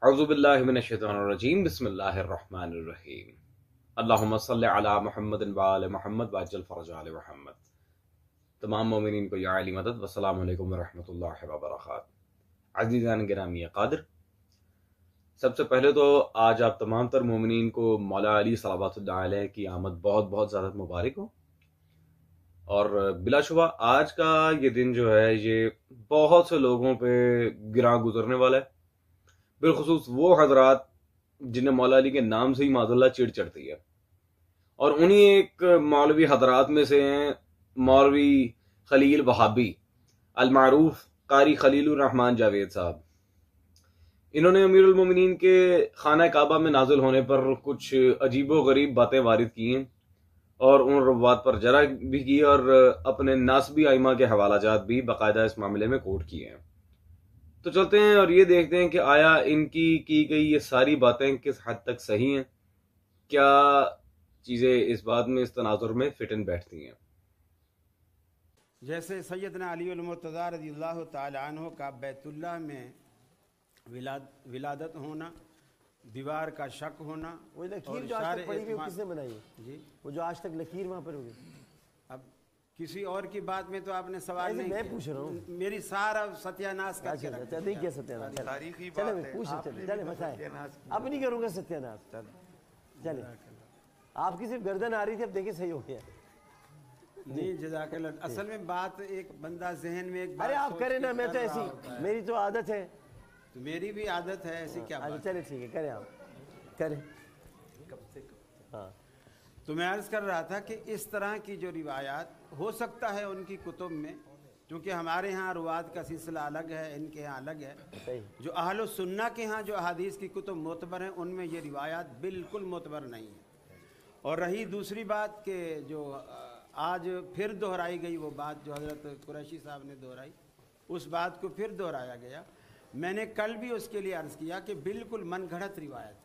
اعوذ باللہ من الشیطان الرجیم بسم اللہ الرحمن الرحیم اللہم صلی علی محمد وآل محمد وعجل فرج آل محمد۔ تمام مومنین کو یا علی مدد، والسلام علیکم ورحمۃ اللہ وبرکاتہ۔ عزیزان گرامی قادر، سب سے پہلے تو آج آپ تمام تر مومنین کو مولا علی صلوات اللہ علیہ کی آمد بہت بہت زیادہ مبارک ہو، اور بلا شبہ آج کا یہ دن جو ہے یہ بہت سے لوگوں پہ گراں گزرنے والا ہے، بالخصوص وہ حضرات جنہیں مولا علی کے نام سے ہی معاذ اللہ چڑ چڑھتی ہے، اور انہی ایک مولوی حضرات میں سے ہیں مولوی خلیل وہابی المعروف قاری خلیل الرحمن جاوید صاحب۔ انہوں نے امیر المومنین کے خانہ کعبہ میں نازل ہونے پر کچھ عجیب و غریب باتیں وارد کی ہیں، اور ان روات پر جرح بھی کی، اور اپنے ناسبی ائمہ کے حوالہ جات بھی باقاعدہ اس معاملے میں کوٹ کیے ہیں۔ تو چلتے ہیں اور یہ دیکھتے ہیں کہ آیا ان کی گئی یہ ساری باتیں کس حد تک صحیح ہیں، کیا چیزیں اس بات میں اس تناظر میں فٹ ان بیٹھتی ہیں۔ جیسے سیدنا علی المرتضیٰ رضی اللہ تعالی عنہ کا بیت اللہ میں ولادت ہونا، دیوار کا شک ہونا، وہ لکیر جو آج تک پڑی ہوئی وہ کس نے بنائی ہے؟ جی وہ جو آج تک لکیر وہاں پر ہوگی، اب کسی اور کی بات میں تو آپ نے سوال نہیں میں پوچھ رہا ہوں، میری سارا ستیہ ناس کر کے رکھا۔ نہیں کیا ستیہ ناس؟ چلے میں پوچھ چلے بتائیں، اب نہیں کروں گا ستیہ ناس۔ چلے آپ کی صرف گردن آ رہی تھی، اب دیکھیں صحیح ہو گیا۔ نہیں جزاک اللہ، اصل میں بات ایک بندہ ذہن میں ایک ارے آپ کریں نا، میں تو ایسی میری تو عادت ہے، تو میری بھی عادت ہے ایسی، کیا بات؟ چلے ٹھیک ہے، کریں آپ کریں۔ ہاں تو میں عرض کر رہا تھا کہ اس طرح کی جو روایات ہو سکتا ہے ان کی کتب میں، کیونکہ ہمارے ہاں روات کا سلسلہ الگ ہے، ان کے ہاں الگ ہے، جو اہل السنہ کے ہاں جو احادیث کی کتب معتبر ہیں ان میں یہ روایات بالکل معتبر نہیں ہیں۔ اور رہی دوسری بات کہ جو آج پھر دہرائی گئی وہ بات جو حضرت قریشی صاحب نے دہرائی، اس بات کو پھر دہرایا گیا، میں نے کل بھی اس کے لیے عرض کیا کہ بالکل من گھڑت روایت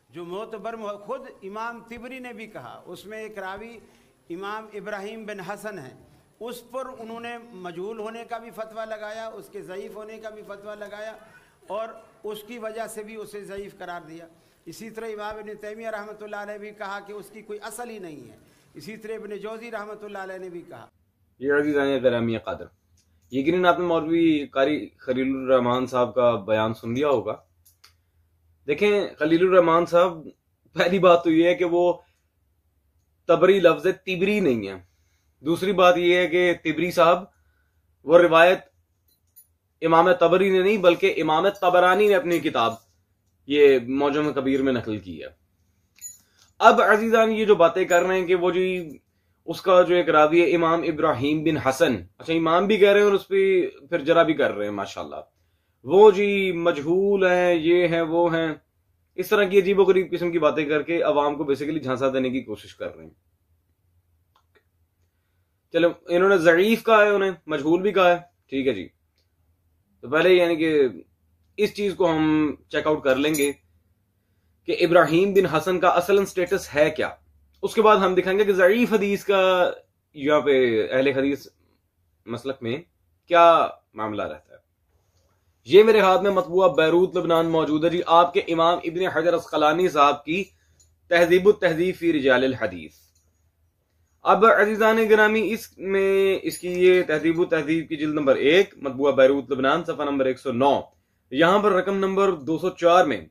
جو معتبر خود امام طبری نے بھی کہا، اس میں ایک راوی امام ابراہیم بن حسن ہیں، اس پر انہوں نے مجہول ہونے کا بھی فتویٰ لگایا، اس کے ضعیف ہونے کا بھی فتویٰ لگایا، اور اس کی وجہ سے بھی اسے ضعیف قرار دیا۔ اسی طرح امام ابن تیمیہ رحمۃ اللہ علیہ بھی کہا کہ اس کی کوئی اصل ہی نہیں ہے، اسی طرح ابن جوزی رحمۃ اللہ علیہ نے بھی کہا۔ یہ عزیزان گرامی قادر، یقیناً آپ نے مولوی قاری خلیل الرحمن صاحب کا بیان سن لیا ہوگا۔ دیکھیں خلیل الرحمن صاحب، پہلی بات تو یہ ہے کہ وہ تبری لفظ تبری نہیں ہے، دوسری بات یہ ہے کہ تبری صاحب وہ روایت امام تبری نے نہیں بلکہ امام طبرانی نے اپنی کتاب یہ معجم کبیر میں نقل کی ہے۔ اب عزیزان یہ جو باتیں کر رہے ہیں کہ وہ جی اس کا جو ایک راوی ہے امام ابراہیم بن حسن، اچھا امام بھی کہہ رہے ہیں اور اس پہ پھر جرا بھی کر رہے ہیں، ماشاءاللہ وہ جی مجہول ہیں، یہ ہیں وہ ہیں، اس طرح کی عجیب و غریب قسم کی باتیں کر کے عوام کو بیسیکلی جھانسا دینے کی کوشش کر رہے ہیں۔ چلو انہوں نے ضعیف کہا ہے، انہیں مجہول بھی کہا ہے، ٹھیک ہے جی، تو پہلے یعنی کہ اس چیز کو ہم چیک آؤٹ کر لیں گے کہ ابراہیم بن حسن کا اصلاً سٹیٹس ہے کیا، اس کے بعد ہم دکھائیں گے کہ ضعیف حدیث کا یہاں پہ اہل حدیث مسلک میں کیا معاملہ رہتا ہے۔ یہ میرے ہاتھ میں مطبوعہ بیروت لبنان موجود ہے جی، آپ کے امام ابن حجر عسقلانی صاحب کی تہذیب التہذیب فی رجال الحدیث۔ اب عزیزان گرامی اس میں اس کی یہ تہذیب التہذیب کی جلد نمبر 1 مطبوعہ بیروت لبنان صفحہ نمبر 109، یہاں پر رقم نمبر 204 میں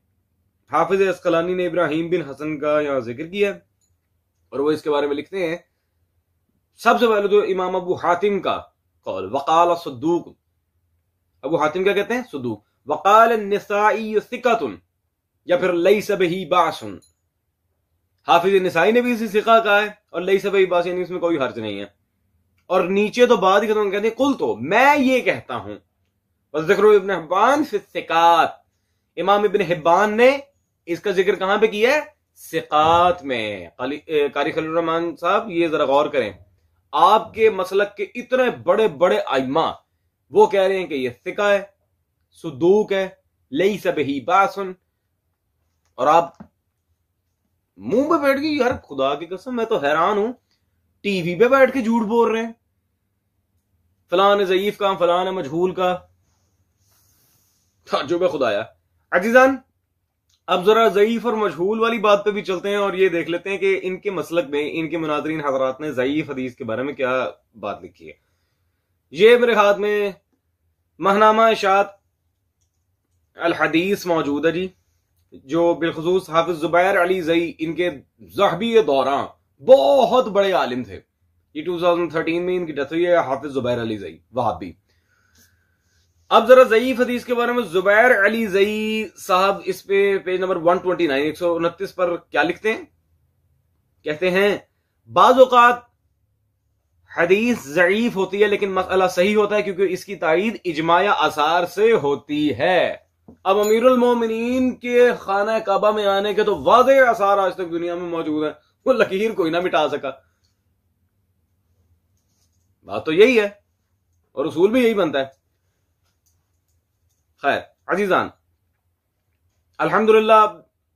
حافظ عسقلانی نے ابراہیم بن حسن کا یہاں ذکر کیا، اور وہ اس کے بارے میں لکھتے ہیں، سب سے پہلے تو امام ابو حاتم کا قول، وقال صدوق، ابو حاتم کیا کہتے ہیں؟ صدوق۔ وقال النسائی ثقۃ، یا پھر لیس بہ باس، حافظ نسائی نے بھی اسی ثقہ کہا ہے، اور لیس بہ باس یعنی اس میں کوئی حرج نہیں ہے، اور نیچے تو بعد ہی ختم کہتے ہیں قل تو میں یہ کہتا ہوں، وذکر ابن حبان فی الثقات، امام ابن حبان نے اس کا ذکر کہاں پہ کیا ہے؟ ثقات میں۔ قاری خلیل الرحمن صاحب یہ ذرا غور کریں، آپ کے مسلک کے اتنے بڑے بڑے ائمہ وہ کہہ رہے ہیں کہ یہ ثقہ ہے، صدوق ہے، لیس بہ باس، اور آپ منہ پہ بیٹھ کے، یار خدا کی قسم میں تو حیران ہوں، ٹی وی پہ بیٹھ کے جھوٹ بول رہے ہیں، فلاں نے ضعیف کا، فلاں نے مجہول کا، تعجب ہے خدایا۔ عزیزان اب ذرا ضعیف اور مجہول والی بات پہ بھی چلتے ہیں اور یہ دیکھ لیتے ہیں کہ ان کے مسلک میں ان کے مناظرین حضرات نے ضعیف حدیث کے بارے میں کیا بات لکھی ہے. یہ میرے ہاتھ میں ماہنامہ اشاعت الحدیث موجود ہے جی، جو بالخصوص حافظ زبیر علی زئی، ان کے ذہبی دوران بہت بڑے عالم تھے. یہ 2013 میں ان کی ڈیتھ ہوئی ہے، حافظ زبیر علی زئی وہابی. اب ذرا ضعیف حدیث کے بارے میں زبیر علی زئی صاحب اس پہ پیج نمبر 129 پر کیا لکھتے ہیں؟ کہتے ہیں بعض اوقات حدیث ضعیف ہوتی ہے لیکن مسئلہ صحیح ہوتا ہے کیونکہ اس کی تائید اجماع یا آثار سے ہوتی ہے. اب امیر المومنین کے خانہ کعبہ میں آنے کے تو واضح آثار آج تک دنیا میں موجود ہیں، وہ لکیر کوئی نہ مٹا سکا. بات تو یہی ہے اور اصول بھی یہی بنتا ہے. خیر عزیزان، الحمدللہ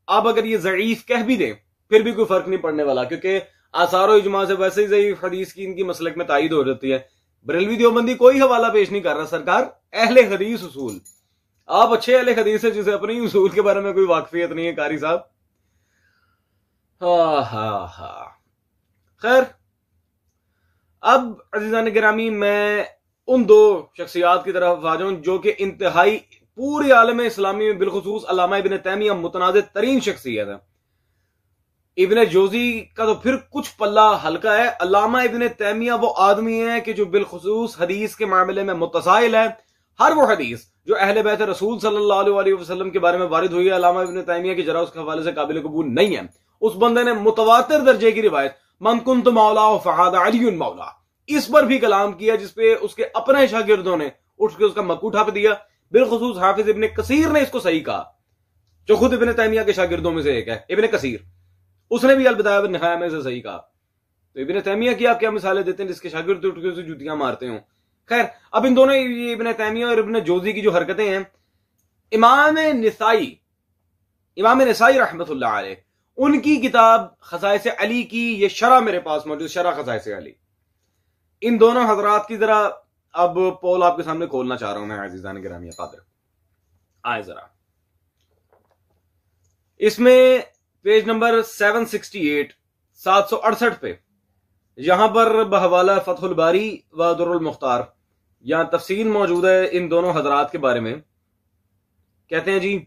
آپ اگر یہ ضعیف کہہ بھی دیں پھر بھی کوئی فرق نہیں پڑنے والا، کیونکہ آثار و اجماع سے ویسے ہی ضعیف حدیث کی ان کی مسلک میں تائید ہو جاتی ہے. بریلوی دیوبندی کوئی حوالہ پیش نہیں کر رہا، سرکار اہل حدیث اصول. آپ اچھے اہل حدیث ہے جسے اپنے اصول کے بارے میں کوئی واقفیت نہیں ہے قاری صاحب. خیر اب عزیزان گرامی میں ان دو شخصیات کی طرف آ جاؤں جو کہ انتہائی پورے عالم اسلامی میں بالخصوص علامہ ابن تیمیہ متنازع ترین شخصیت ہے. ابن جوزی کا تو پھر کچھ پلہ ہلکا ہے. علامہ ابن تیمیہ وہ آدمی ہے کہ جو بالخصوص حدیث کے معاملے میں متسائل ہے. ہر وہ حدیث جو اہل بیت رسول صلی اللہ علیہ وسلم کے بارے میں وارد ہوئی ہے علامہ ابن تیمیہ کی ذرا اس کے حوالے سے قابل قبول نہیں ہے. اس بندے نے متواتر درجے کی روایت من کنت مولا فہذا علی مولا اس پر بھی کلام کیا، جس پہ اس کے اپنے شاگردوں نے اٹھ کے اس کا مکو ٹھپ دیا. بالخصوص حافظ ابن کثیر نے اس کو صحیح کہا، جو خود ابن تیمیہ کے شاگردوں میں سے ایک ہے ابن کثیر. اس نے بھی البدایہ والنہایہ میں سے صحیح کہا. تو ابن تیمیہ کی آپ کیا مثالیں دیتے ہیں جس کے شاگرد اٹھ کے اسے جوتیاں مارتے ہوں. خیر اب ان دونوں یہ ابن تیمیہ اور ابن جوزی کی جو حرکتیں ہیں، امام نسائی رحمت اللہ علیہ ان کی کتاب خصائص علی کی یہ شرح میرے پاس موجود، شرح خصائص علی. ان دونوں حضرات کی ذرا اب پول آپ کے سامنے کھولنا چاہ رہا ہوں میں عزیزان گرامی قادر. آئے ذرا اس میں پیج نمبر 768 پہ یہاں پر بحوالہ فتح الباری و در المختار یہاں تفصیل موجود ہے ان دونوں حضرات کے بارے میں. کہتے ہیں جی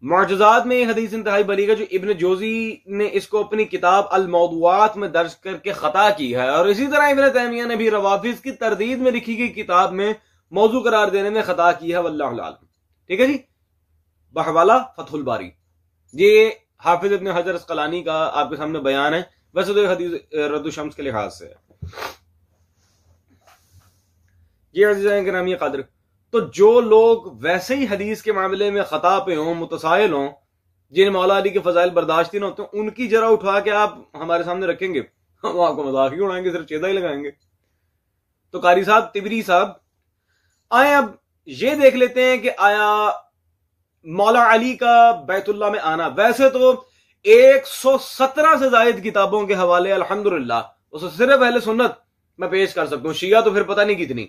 معجزات میں یہ حدیث انتہائی بلیغ ہے جو ابن جوزی نے اس کو اپنی کتاب الموضوعات میں درج کر کے خطا کی ہے، اور اسی طرح ابن تیمیہ نے بھی روافض کی تردید میں لکھی گئی کتاب میں موضوع قرار دینے میں خطا کی ہے، واللہ العالم. ٹھیک ہے جی، بحوالہ فتح الباری یہ حافظ ابن حجر اسقلانی کا آپ کے سامنے بیان ہے. ویسے تو یہ حدیث رد الشمس کے لحاظ سے ہے. یہ عزیزان گرامی قادر، تو جو لوگ ویسے ہی حدیث کے معاملے میں خطا پہ ہوں، متسائل ہوں، جن مولا علی کے فضائل برداشت نہ ہوتے ہیں، ان کی ذرا اٹھا کے آپ ہمارے سامنے رکھیں گے، ہم آپ کو مذاق ہی اڑائیں گے، صرف چیدہ ہی لگائیں گے. تو قاری صاحب، تبری صاحب، آئیں اب یہ دیکھ لیتے ہیں کہ آیا مولا علی کا بیت اللہ میں آنا، ویسے تو 117 سے زائد کتابوں کے حوالے الحمدللہ اسے صرف اہل سنت میں پیش کر سکتا ہوں، شیعہ تو پھر پتہ نہیں کتنی،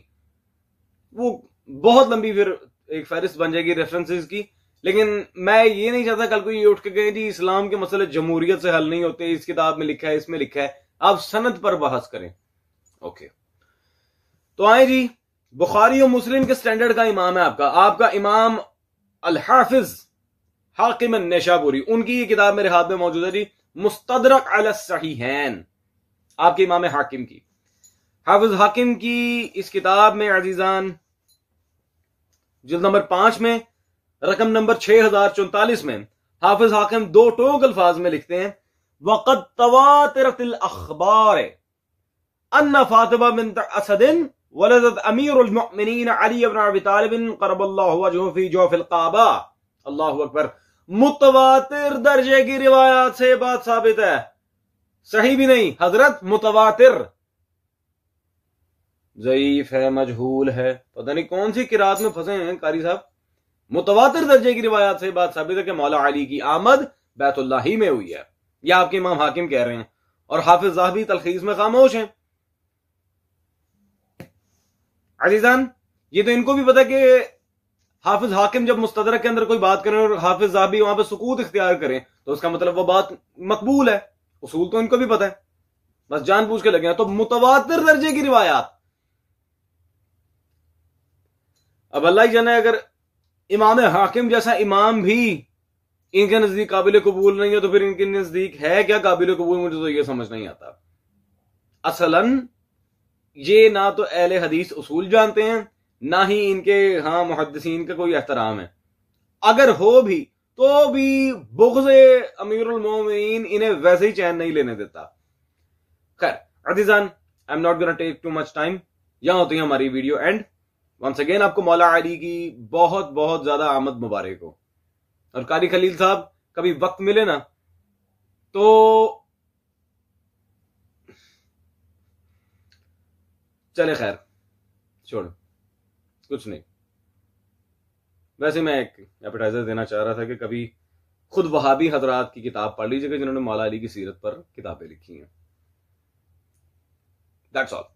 وہ بہت لمبی پھر ایک فہرست بن جائے گی ریفرنسز کی. لیکن میں یہ نہیں چاہتا کل کو یہ اٹھ کے کہیں جی اسلام کے مسئلے جمہوریت سے حل نہیں ہوتے، اس کتاب میں لکھا ہے، اس میں لکھا ہے. آپ سند پر بحث کریں. اوکے، تو آئیں جی، بخاری و مسلم کے سٹینڈرڈ کا امام ہے آپ کا امام الحافظ حاکم النیشابوری. ان کی یہ کتاب میرے ہاتھ میں موجود ہے جی، مستدرک علی الصحیحین، آپ کے امام حاکم کی. حافظ حاکم کی اس کتاب میں عزیزان جلد نمبر 5 میں رقم نمبر 6044 میں حافظ حاکم دو ٹوک الفاظ میں لکھتے ہیں وَقَدْ تَوَاتَرَتِ الْأَخْبَارِ أَنَّ فَاطِمَةَ بِنْتَ أَسَدٍ وَلَدَتْ أَمِيرُ الْمُؤْمِنِينَ عَلِيَّ بْنَ أَبِي طَالِبٍ قَرَّبَ اللَّهُ وَجْهَهُ فِي جَوْفِ الْقَعْبَةِ. اللہ اکبر. متواتر درجے کی روایات سے بات ثابت ہے، صحیح بھی نہیں حضرت، متواتر. ضعیف ہے، مجہول ہے، پتہ نہیں کون سی قرات میں پھنسے ہیں قاری صاحب. متواتر درجے کی روایات سے بات ثابت ہے کہ مولا علی کی آمد بیت اللہ ہی میں ہوئی ہے. یہ آپ کے امام حاکم کہہ رہے ہیں، اور حافظ ذہبی تلخیص میں خاموش ہیں. عزیزان، یہ تو ان کو بھی پتا کہ حافظ حاکم جب مستدرک کے اندر کوئی بات کریں اور حافظ ذہبی وہاں پہ سکوت اختیار کریں تو اس کا مطلب وہ بات مقبول ہے. اصول تو ان کو بھی پتہ ہے, بس جان بوجھ کے لگے ہیں. تو متواتر درجے کی روایات, اب اللہ ہی جانے اگر امام حاکم جیسا امام بھی ان کے نزدیک قابل قبول نہیں ہے تو پھر ان کے نزدیک ہے کیا قابل قبول؟ مجھے تو یہ سمجھ نہیں آتا. اصلاً یہ نہ تو اہل حدیث اصول جانتے ہیں, نہ ہی ان کے ہاں محدثین کا کوئی احترام ہے. اگر ہو بھی تو بھی بغض امیر المومنین انہیں ویسے ہی چین نہیں لینے دیتا. خیر عزیزان, I'm not gonna take too much time. یہاں ہوتی ہے ہماری ویڈیو اینڈ. ونس اگین آپ کو مولا علی کی بہت بہت زیادہ آمد مبارک ہو. اور قاری خلیل صاحب کبھی وقت ملے نا تو چلے خیر چھوڑ, کچھ نہیں. ویسے میں ایک ایپیٹائزر دینا چاہ رہا تھا کہ کبھی خود وہابی حضرات کی کتاب پڑھ لیجیے گا جنہوں نے مولا علی کی سیرت پر کتابیں لکھی ہیں. That's all.